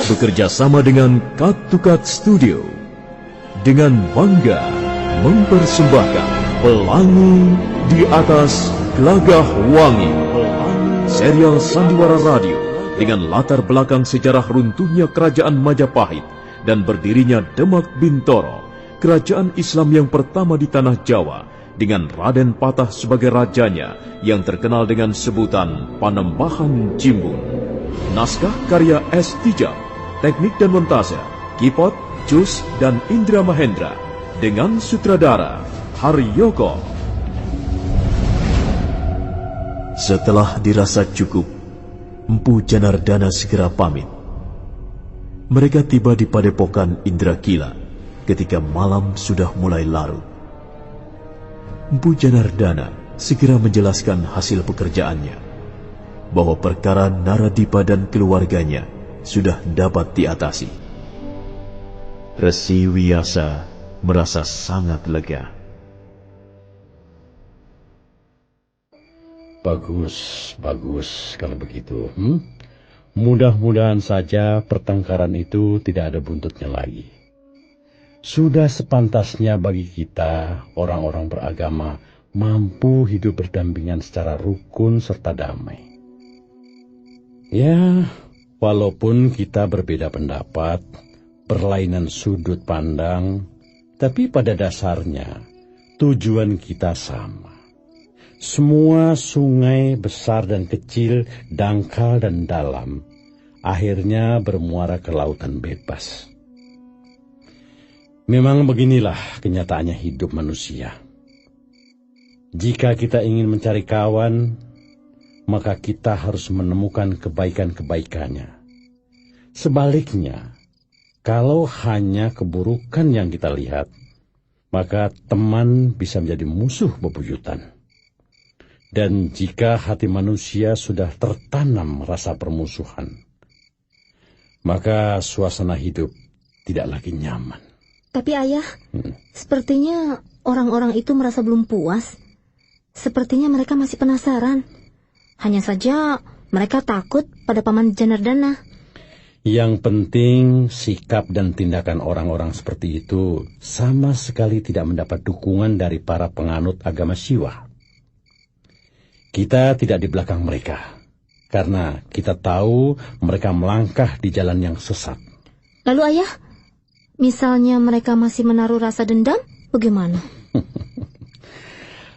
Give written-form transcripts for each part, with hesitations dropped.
bekerja sama dengan Cut to Cut Studio dengan bangga mempersembahkan Pelangi di Atas Gelagah Wangi, serial sandiwara radio dengan latar belakang sejarah runtuhnya kerajaan Majapahit dan berdirinya Demak Bintoro, kerajaan Islam yang pertama di tanah Jawa, dengan Raden Patah sebagai rajanya yang terkenal dengan sebutan Panembahan Jimbun. Naskah karya S. Tijab, teknik dan montase Kipot, Jus, dan Indra Mahendra, dengan sutradara Haryoko. Setelah dirasa cukup, Empu Janardana segera pamit. Mereka tiba di padepokan Indrakila ketika malam sudah mulai larut. Empu Janardana segera menjelaskan hasil pekerjaannya, bahwa perkara Naradipa dan keluarganya sudah dapat diatasi. Resi Wiyasa merasa sangat lega. Bagus kalau begitu. Mudah-mudahan saja pertengkaran itu tidak ada buntutnya lagi. Sudah sepantasnya bagi kita, orang-orang beragama, mampu hidup berdampingan secara rukun serta damai. Ya, walaupun kita berbeda pendapat, berlainan sudut pandang, tapi pada dasarnya tujuan kita sama. Semua sungai besar dan kecil, dangkal dan dalam, akhirnya bermuara ke lautan bebas. Memang beginilah kenyataannya hidup manusia. Jika kita ingin mencari kawan, maka kita harus menemukan kebaikan-kebaikannya. Sebaliknya, kalau hanya keburukan yang kita lihat, maka teman bisa menjadi musuh bebuyutan. Dan jika hati manusia sudah tertanam rasa permusuhan, maka suasana hidup tidak lagi nyaman. Tapi ayah, sepertinya orang-orang itu merasa belum puas. Sepertinya mereka masih penasaran. Hanya saja mereka takut pada Paman Janardana. Yang penting sikap dan tindakan orang-orang seperti itu sama sekali tidak mendapat dukungan dari para penganut agama Siwa. Kita tidak di belakang mereka, karena kita tahu mereka melangkah di jalan yang sesat. Lalu ayah, misalnya mereka masih menaruh rasa dendam, bagaimana?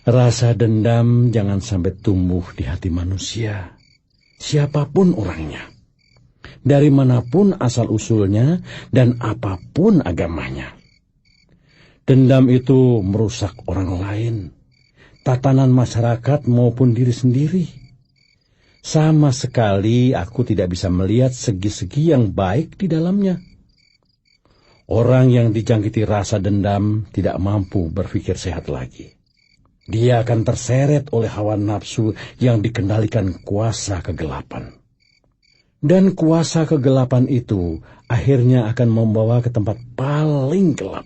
Rasa dendam jangan sampai tumbuh di hati manusia, siapapun orangnya, dari manapun asal-usulnya dan apapun agamanya. Dendam itu merusak orang lain, tatanan masyarakat maupun diri sendiri. Sama sekali aku tidak bisa melihat segi-segi yang baik di dalamnya. Orang yang dijangkiti rasa dendam tidak mampu berpikir sehat lagi. Dia akan terseret oleh hawa nafsu yang dikendalikan kuasa kegelapan. Dan kuasa kegelapan itu akhirnya akan membawa ke tempat paling gelap.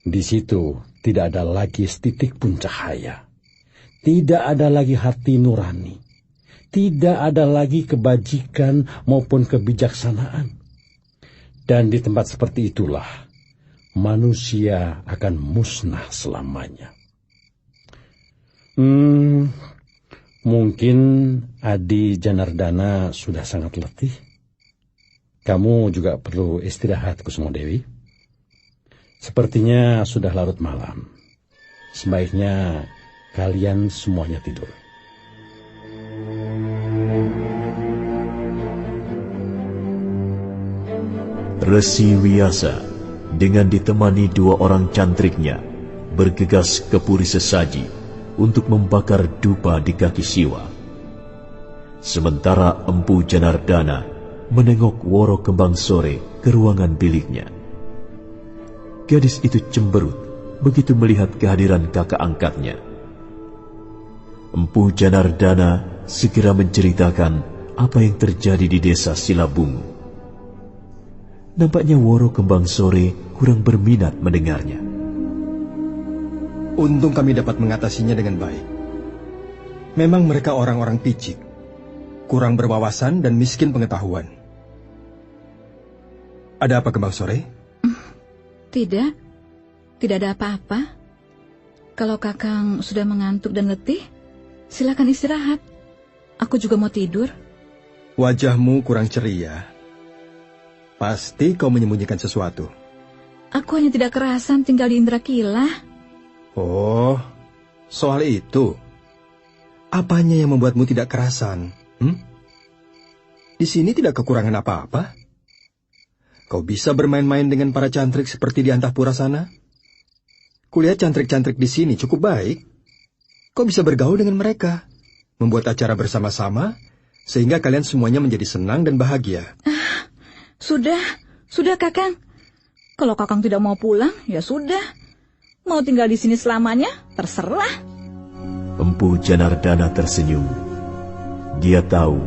Di situ tidak ada lagi setitik pun cahaya. Tidak ada lagi hati nurani. Tidak ada lagi kebajikan maupun kebijaksanaan. Dan di tempat seperti itulah manusia akan musnah selamanya. Mungkin Adi Janardana sudah sangat letih. Kamu juga perlu istirahat, Kusumadewi. Sepertinya sudah larut malam. Sebaiknya kalian semuanya tidur. Resi Wiyasa dengan ditemani dua orang cantriknya bergegas ke Puri Sesaji untuk membakar dupa di kaki Siwa. Sementara Empu Janardana menengok Woro Kembang Sore ke ruangan biliknya. Gadis itu cemberut begitu melihat kehadiran kakak angkatnya. Empu Janardana segera menceritakan apa yang terjadi di desa Silabungu. Nampaknya Woro Kembang Sore kurang berminat mendengarnya. Untung kami dapat mengatasinya dengan baik. Memang mereka orang-orang picik, kurang berwawasan dan miskin pengetahuan. Ada apa Kembang Sore? Tidak, tidak ada apa-apa. Kalau Kakang sudah mengantuk dan letih, silakan istirahat. Aku juga mau tidur. Wajahmu kurang ceria. Pasti kau menyembunyikan sesuatu. Aku hanya tidak kerasan tinggal di Indra Kilah. Oh, soal itu. Apanya yang membuatmu tidak kerasan? Di sini tidak kekurangan apa-apa. Kau bisa bermain-main dengan para cantrik seperti di Antahpura sana. Kulihat cantrik-cantrik di sini cukup baik. Kau bisa bergaul dengan mereka, membuat acara bersama-sama, sehingga kalian semuanya menjadi senang dan bahagia. Sudah Kakang. Kalau Kakang tidak mau pulang, ya sudah. Mau tinggal di sini selamanya, terserah. Empu Janardana tersenyum. Dia tahu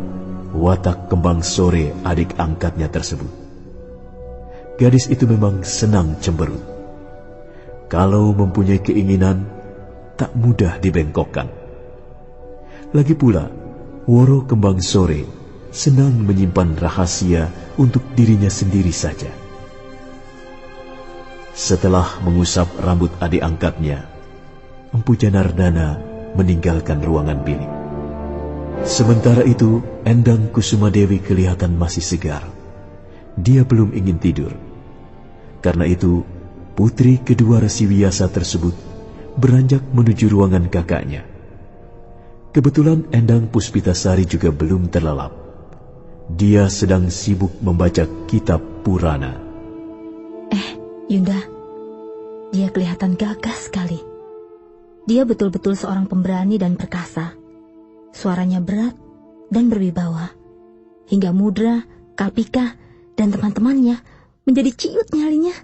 watak Kembang Sore adik angkatnya tersebut. Gadis itu memang senang cemberut. Kalau mempunyai keinginan, tak mudah dibengkokkan. Lagi pula, Woro Kembang Sore senang menyimpan rahasia untuk dirinya sendiri saja. Setelah mengusap rambut adik angkatnya, Empu Janardana meninggalkan ruangan bilik. Sementara itu, Endang Kusumadewi kelihatan masih segar. Dia belum ingin tidur. Karena itu, putri kedua Resi Wiyasa tersebut beranjak menuju ruangan kakaknya. Kebetulan Endang Puspitasari juga belum terlelap. Dia sedang sibuk membaca kitab Purana. Yunda, dia kelihatan gagah sekali. Dia betul-betul seorang pemberani dan perkasa. Suaranya berat dan berwibawa. Hingga Mudra, Kalpika, dan teman-temannya menjadi ciut nyalinya.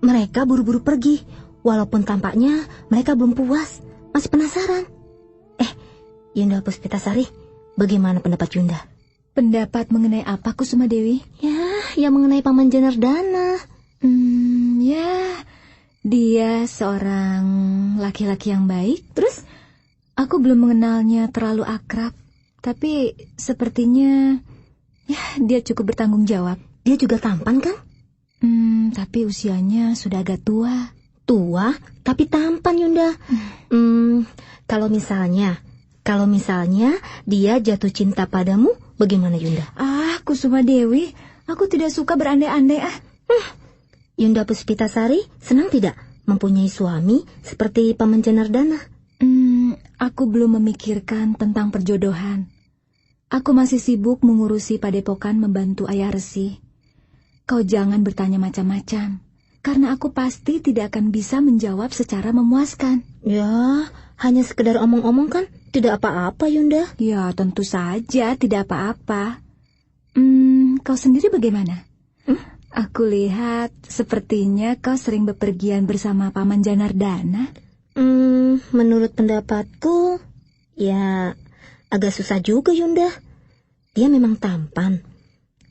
Mereka buru-buru pergi, walaupun tampaknya mereka belum puas, masih penasaran. Yunda Puspitasari, bagaimana pendapat Yunda? Pendapat mengenai apa, Kusumadewi? Ya, yang mengenai Paman Janardana. Ya, dia seorang laki-laki yang baik. Terus, aku belum mengenalnya terlalu akrab. Tapi sepertinya, ya dia cukup bertanggung jawab. Dia juga tampan kan? Tapi usianya sudah agak tua. Tua, tapi tampan Yunda. Kalau misalnya dia jatuh cinta padamu, bagaimana Yunda? Kusumadewi, aku tidak suka berandai-andai. Yunda Puspitasari senang tidak mempunyai suami seperti Paman Janardana? Aku belum memikirkan tentang perjodohan. Aku masih sibuk mengurusi padepokan membantu ayah Resi. Kau jangan bertanya macam-macam, karena aku pasti tidak akan bisa menjawab secara memuaskan. Ya, hanya sekedar omong-omong kan? Tidak apa-apa Yunda. Ya, tentu saja tidak apa-apa. Kau sendiri bagaimana? Aku lihat sepertinya kau sering bepergian bersama Paman Janardana. Menurut pendapatku, ya agak susah juga Yunda. Dia memang tampan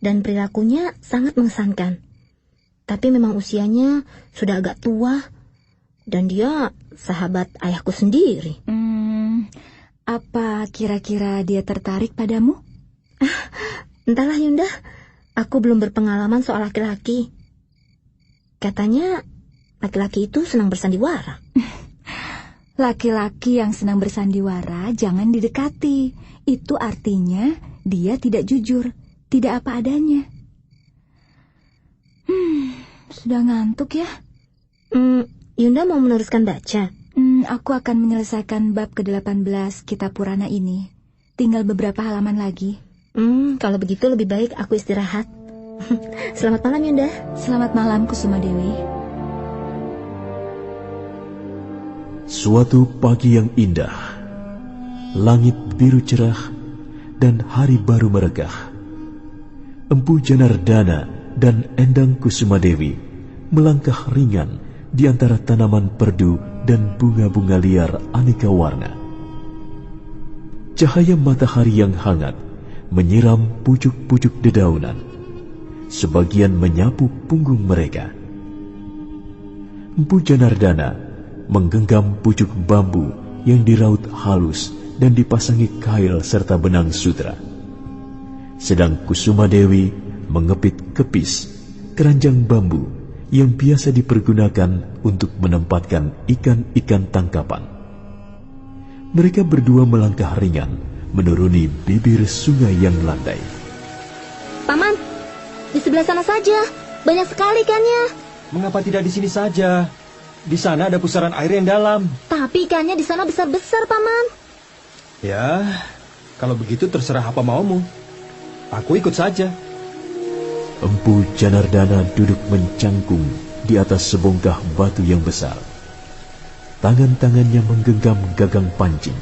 dan perilakunya sangat mengesankan. Tapi memang usianya sudah agak tua dan dia sahabat ayahku sendiri. Apa kira-kira dia tertarik padamu? Entahlah Yunda. Aku belum berpengalaman soal laki-laki. Katanya laki-laki itu senang bersandiwara. Laki-laki yang senang bersandiwara jangan didekati. Itu artinya dia tidak jujur, tidak apa adanya. Sudah ngantuk ya? Yunda mau meneruskan baca? Aku akan menyelesaikan bab ke-18 kitab Purana ini. Tinggal beberapa halaman lagi. Kalau begitu lebih baik aku istirahat. Selamat malam Yunda. Selamat malam Kusumadewi. Suatu pagi yang indah, langit biru cerah dan hari baru merekah. Empu Janardana dan Endang Kusumadewi melangkah ringan di antara tanaman perdu dan bunga-bunga liar aneka warna. Cahaya matahari yang hangat menyiram pucuk-pucuk dedaunan. Sebagian menyapu punggung mereka. Empu Janardana menggenggam pucuk bambu yang diraut halus dan dipasangi kail serta benang sutra. Sedang Kusumadewi mengepit kepis keranjang bambu yang biasa dipergunakan untuk menempatkan ikan-ikan tangkapan. Mereka berdua melangkah ringan menuruni bibir sungai yang landai. Paman, di sebelah sana saja. Banyak sekali ikannya. Mengapa tidak di sini saja? Di sana ada pusaran air yang dalam. Tapi ikannya di sana besar-besar, Paman. Ya, kalau begitu terserah apa maumu. Aku ikut saja. Empu Janardana duduk mencangkung di atas sebongkah batu yang besar. Tangan-tangannya menggenggam gagang pancing.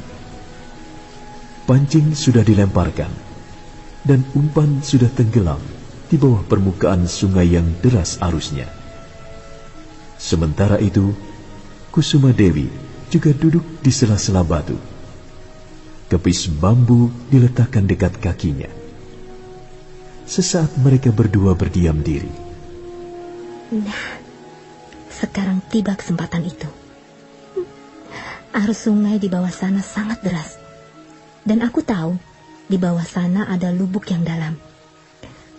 Pancing sudah dilemparkan, dan umpan sudah tenggelam di bawah permukaan sungai yang deras arusnya. Sementara itu, Kusuma Dewi juga duduk di sela-sela batu. Kepis bambu diletakkan dekat kakinya. Sesaat mereka berdua berdiam diri. Nah, sekarang tiba kesempatan itu. Arus sungai di bawah sana sangat deras. Dan aku tahu, di bawah sana ada lubuk yang dalam.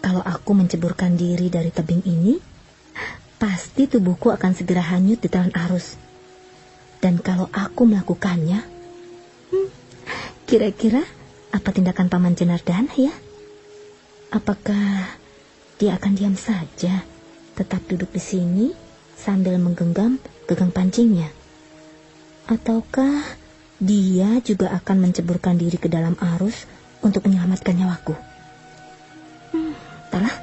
Kalau aku menceburkan diri dari tebing ini, pasti tubuhku akan segera hanyut di telan arus. Dan kalau aku melakukannya, kira-kira apa tindakan Paman Janardana ya? Apakah dia akan diam saja, tetap duduk di sini sambil menggenggam gagang pancingnya? Ataukah dia juga akan menceburkan diri ke dalam arus untuk menyelamatkan nyawaku? Entahlah.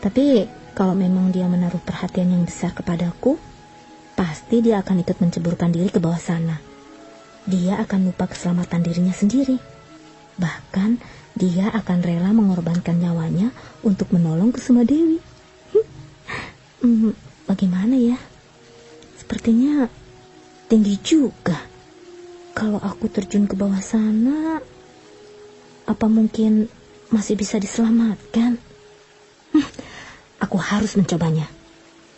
Tapi kalau memang dia menaruh perhatian yang besar kepadaku, pasti dia akan ikut menceburkan diri ke bawah sana. Dia akan lupa keselamatan dirinya sendiri. Bahkan dia akan rela mengorbankan nyawanya untuk menolong Kusuma Dewi. Bagaimana ya? Sepertinya tinggi juga. Kalau aku terjun ke bawah sana, apa mungkin masih bisa diselamatkan? Aku harus mencobanya.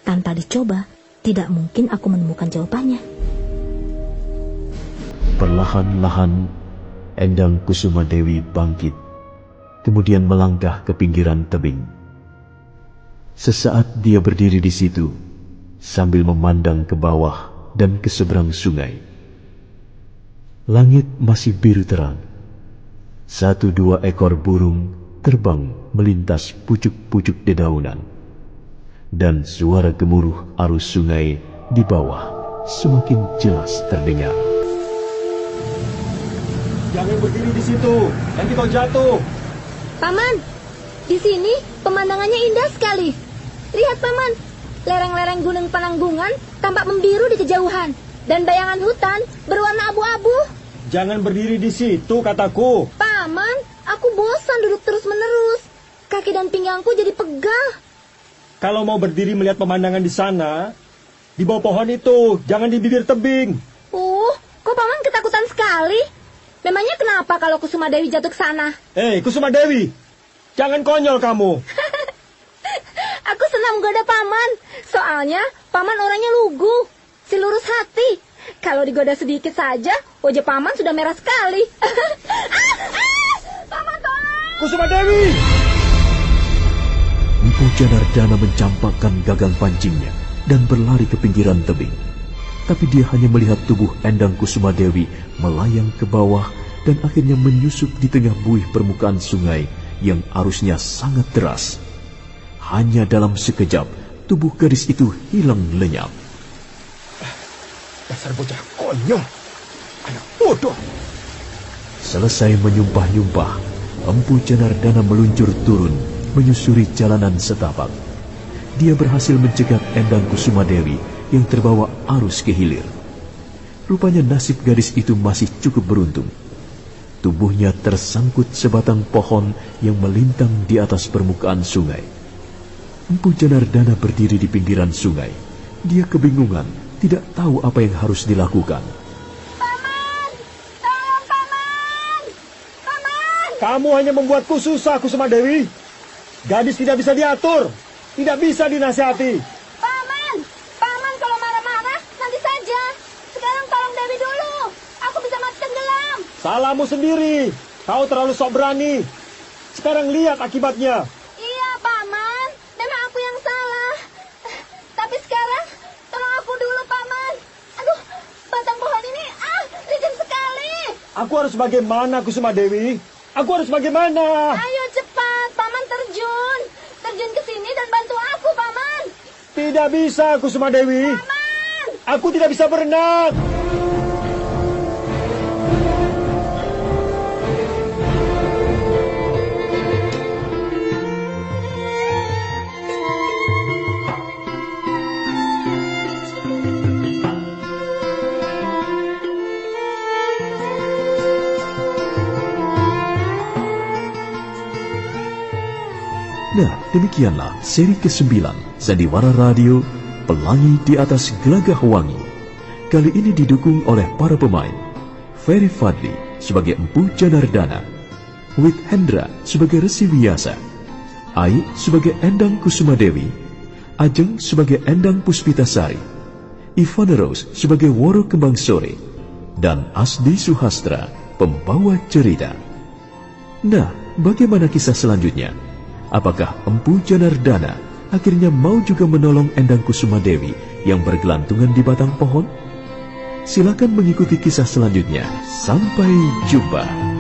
Tanpa dicoba, tidak mungkin aku menemukan jawabannya. Perlahan-lahan, Endang Kusuma Dewi bangkit, kemudian melangkah ke pinggiran tebing. Sesaat dia berdiri di situ, sambil memandang ke bawah dan ke seberang sungai. Langit masih biru terang. 1-2 ekor burung terbang melintas pucuk-pucuk dedaunan. Dan suara gemuruh arus sungai di bawah semakin jelas terdengar. Jangan berdiri di situ, nanti kau jatuh. Paman, di sini pemandangannya indah sekali. Lihat Paman, lereng-lereng gunung Penanggungan tampak membiru di kejauhan. Dan bayangan hutan berwarna abu-abu. Jangan berdiri di situ, kataku. Paman, aku bosan duduk terus-menerus. Kaki dan pinggangku jadi pegal. Kalau mau berdiri melihat pemandangan di sana, di bawah pohon itu, jangan di bibir tebing. Kok Paman ketakutan sekali? Memangnya kenapa kalau Kusuma Dewi jatuh ke sana? Kusuma Dewi, jangan konyol kamu. Aku senang menggoda Paman. Soalnya Paman orangnya lugu, si lurus hati. Kalau digoda sedikit saja, wajah Paman sudah merah sekali. Paman tolong! Kusuma Dewi! Empu Janardana mencampakkan gagang pancingnya dan berlari ke pinggiran tebing. Tapi dia hanya melihat tubuh Endang Kusuma Dewi melayang ke bawah dan akhirnya menyusup di tengah buih permukaan sungai yang arusnya sangat deras. Hanya dalam sekejap, tubuh gadis itu hilang lenyap. Dasar bocah konyol, anak bodoh. Selesai menyumpah-nyumpah, Empu Janardana meluncur turun, menyusuri jalanan setapak. Dia berhasil mencegat Endang Kusuma Dewi yang terbawa arus ke hilir. Rupanya nasib gadis itu masih cukup beruntung. Tubuhnya tersangkut sebatang pohon yang melintang di atas permukaan sungai. Empu Janardana berdiri di pinggiran sungai. Dia kebingungan, tidak tahu apa yang harus dilakukan. Paman! Tolong Paman! Paman! Kamu hanya membuatku susah, Kusuma Dewi. Gadis tidak bisa diatur, tidak bisa dinasihati. Paman! Paman kalau marah-marah nanti saja. Sekarang tolong Dewi dulu. Aku bisa mati tenggelam. Salahmu sendiri, kau terlalu sok berani. Sekarang lihat akibatnya. Iya Paman, memang aku yang salah. Aku harus bagaimana, Kusuma Dewi? Aku harus bagaimana? Ayo cepat, Paman terjun. Terjun ke sini dan bantu aku, Paman. Tidak bisa, Kusuma Dewi. Paman! Aku tidak bisa berenang. Nah, demikianlah seri ke-9 Sandiwara Radio Pelangi di Atas Gelagah Wangi. Kali ini didukung oleh para pemain Ferry Fadli sebagai Empu Janardana, Wit Hendra sebagai Resi Wiyasa, Ai sebagai Endang Kusuma Dewi, Ajeng sebagai Endang Puspitasari, Ivana Rose sebagai Woro Kembang Sore, dan Asdi Suhastra pembawa cerita. Nah, bagaimana kisah selanjutnya? Apakah Empu Janardana akhirnya mau juga menolong Endang Kusuma Dewi yang bergelantungan di batang pohon? Silakan mengikuti kisah selanjutnya. Sampai jumpa.